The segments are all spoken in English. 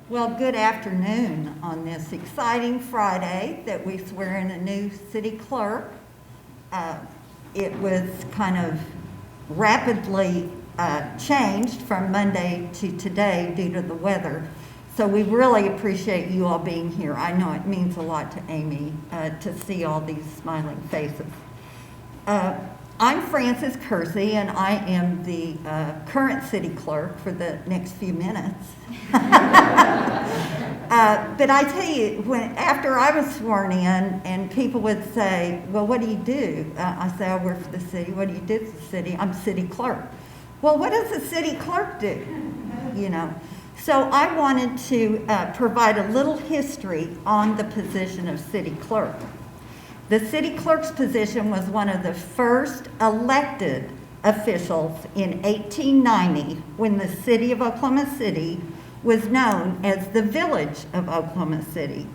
Well, good afternoon on this exciting Friday that we swear in a new city clerk. It was kind of rapidly changed from Monday to today due to the weather. So we really appreciate you all being here. I know it means a lot to Amy to see all these smiling faces. I'm Frances Kersey, and I am the current city clerk for the next few minutes. But I tell you, after I was sworn in, and people would say, well, what do you do? I say, I work for the city. What do you do for the city? I'm city clerk. Well, what does a city clerk do? You know. So I wanted to provide a little history on the position of city clerk. The city clerk's position was one of the first elected officials in 1890 when the city of Oklahoma City was known as the Village of Oklahoma City,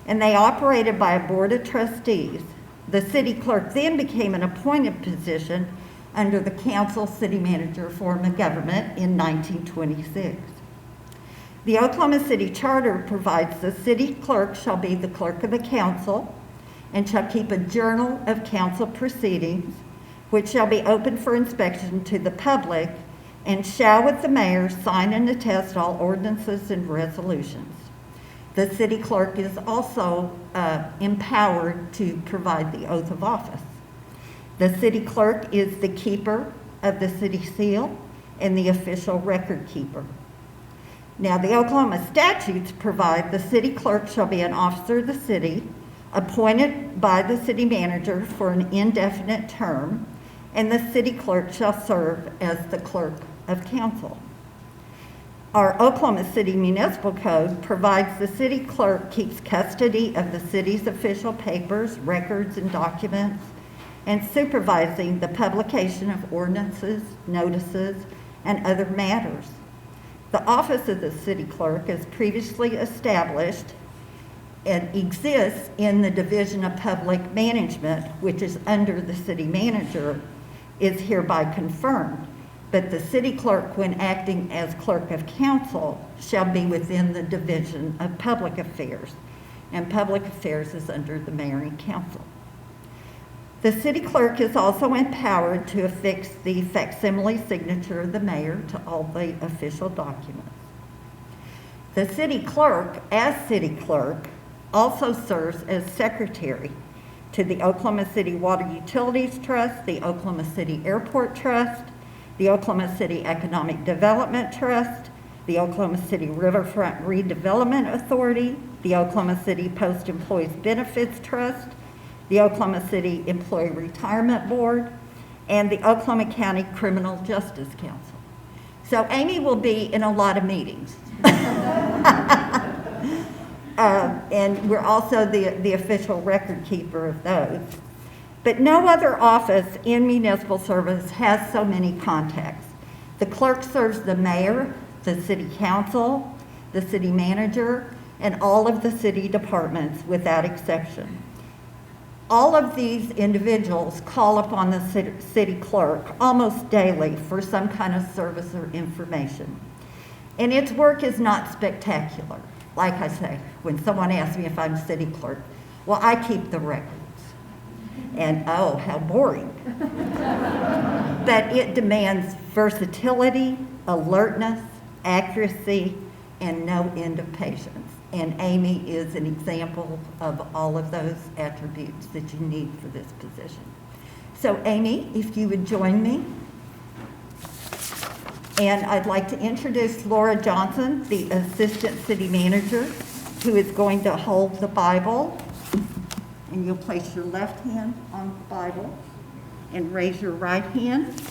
and they operated by a board of trustees. The city clerk then became an appointed position under the council city manager form of government in 1926. The Oklahoma City Charter provides the city clerk shall be the clerk of the council and shall keep a journal of council proceedings, which shall be open for inspection to the public, and shall with the mayor sign and attest all ordinances and resolutions. The city clerk is also empowered to provide the oath of office. The city clerk is the keeper of the city seal and the official record keeper. Now, the Oklahoma statutes provide the city clerk shall be an officer of the city, appointed by the city manager for an indefinite term, and the city clerk shall serve as the clerk of council. Our Oklahoma City Municipal Code provides the city clerk keeps custody of the city's official papers, records, and documents, and supervising the publication of ordinances, notices, and other matters. The office of the city clerk, as previously established, and exists in the Division of Public Management, which is under the city manager, is hereby confirmed. But the city clerk, when acting as clerk of council, shall be within the Division of Public Affairs, and Public Affairs is under the mayor and council. The city clerk is also empowered to affix the facsimile signature of the mayor to all the official documents. The city clerk, as city clerk, also serves as secretary to the Oklahoma City Water Utilities Trust, the Oklahoma City Airport Trust, the Oklahoma City Economic Development Trust, the Oklahoma City Riverfront Redevelopment Authority, the Oklahoma City Post Employees Benefits Trust, the Oklahoma City Employee Retirement Board, and the Oklahoma County Criminal Justice Council. So Amy will be in a lot of meetings. And we're also the official record keeper of those. But no other office in municipal service has so many contacts. The clerk serves the mayor, the city council, the city manager, and all of the city departments without exception. All of these individuals call upon the city clerk almost daily for some kind of service or information. And its work is not spectacular. Like I say, when someone asks me if I'm city clerk, well, I keep the records. And oh, how boring. But it demands versatility, alertness, accuracy, and no end of patience. And Amy is an example of all of those attributes that you need for this position. So Amy, if you would join me. And I'd like to introduce Laura Johnson, the Assistant City Manager, who is going to hold the Bible. And you'll place your left hand on the Bible and raise your right hand.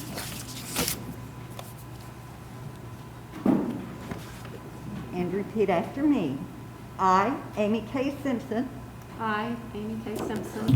And repeat after me. I, Amy K. Simpson, I, Amy K. Simpson,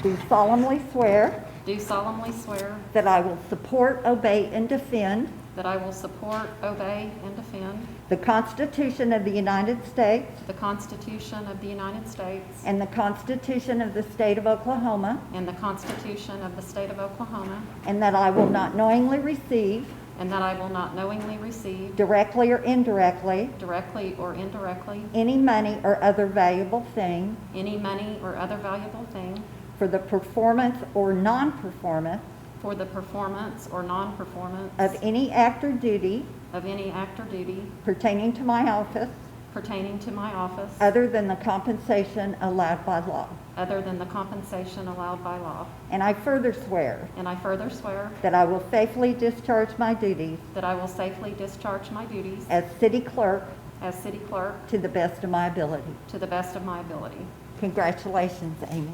do solemnly swear do solemnly swear that I will support, obey, and defend that I will support, obey, and defend the Constitution of the United States the Constitution of the United States and the Constitution of the State of Oklahoma, and the Constitution of the State of Oklahoma, and that I will not knowingly receive, and that I will not knowingly receive, directly or indirectly, directly or indirectly, any money or other valuable thing any money or other valuable thing for the performance or non-performance for the performance or non-performance of any act or duty of any act or duty pertaining to my office pertaining to my office other than the compensation allowed by law. other than the compensation allowed by law. And I further swear And I further swear that I will faithfully discharge my duties that I will safely discharge my duties as city clerk as city clerk to the best of my ability. to the best of my ability. Congratulations, Amy.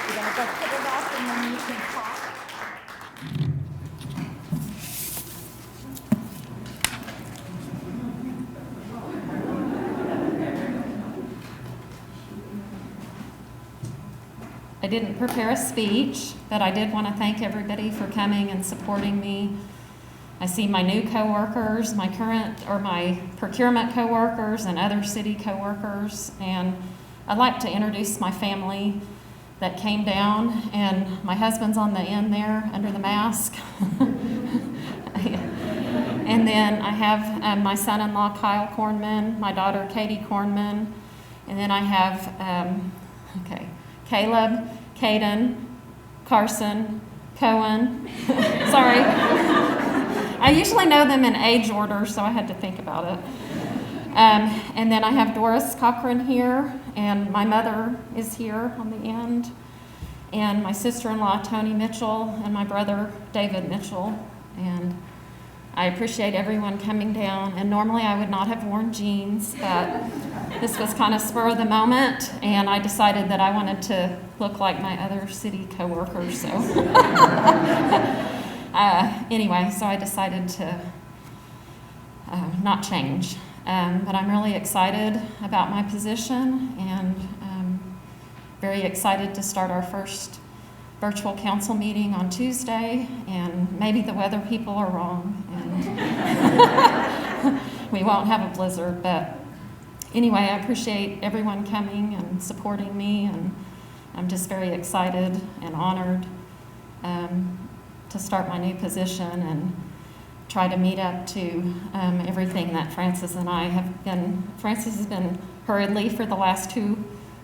You're gonna go put it up and then you can talk. I didn't prepare a speech, but I did want to thank everybody for coming and supporting me. I see my new coworkers, my procurement coworkers and other city coworkers, and I'd like to introduce my family that came down, and my husband's on the end there under the mask. And then I have my son-in-law Kyle Kornman, my daughter Katie Kornman, and then I have Caleb, Caden, Carson, Cohen. Sorry. I usually know them in age order, so I had to think about it. And then I have Doris Cochran here, and my mother is here on the end, and my sister-in-law Tony Mitchell, and my brother David Mitchell. And I appreciate everyone coming down, and normally I would not have worn jeans, but this was kind of spur of the moment, and I decided that I wanted to look like my other city coworkers, so. Anyway, so I decided to not change. But I'm really excited about my position, and very excited to start our first virtual council meeting on Tuesday, and maybe the weather people are wrong, and we won't have a blizzard, but anyway, I appreciate everyone coming and supporting me, and I'm just very excited and honored to start my new position and try to meet up to everything that Francis and I have been. Francis has been hurriedly for the last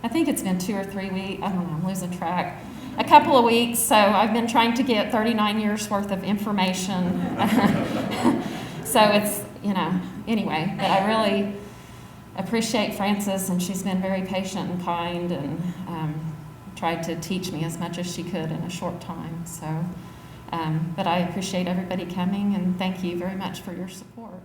I think it's been 2 or 3 weeks, I don't know, I'm losing track. A couple of weeks, so I've been trying to get 39 years worth of information. So it's, anyway, but I really appreciate Frances, and she's been very patient and kind, and tried to teach me as much as she could in a short time. So, but I appreciate everybody coming, and thank you very much for your support.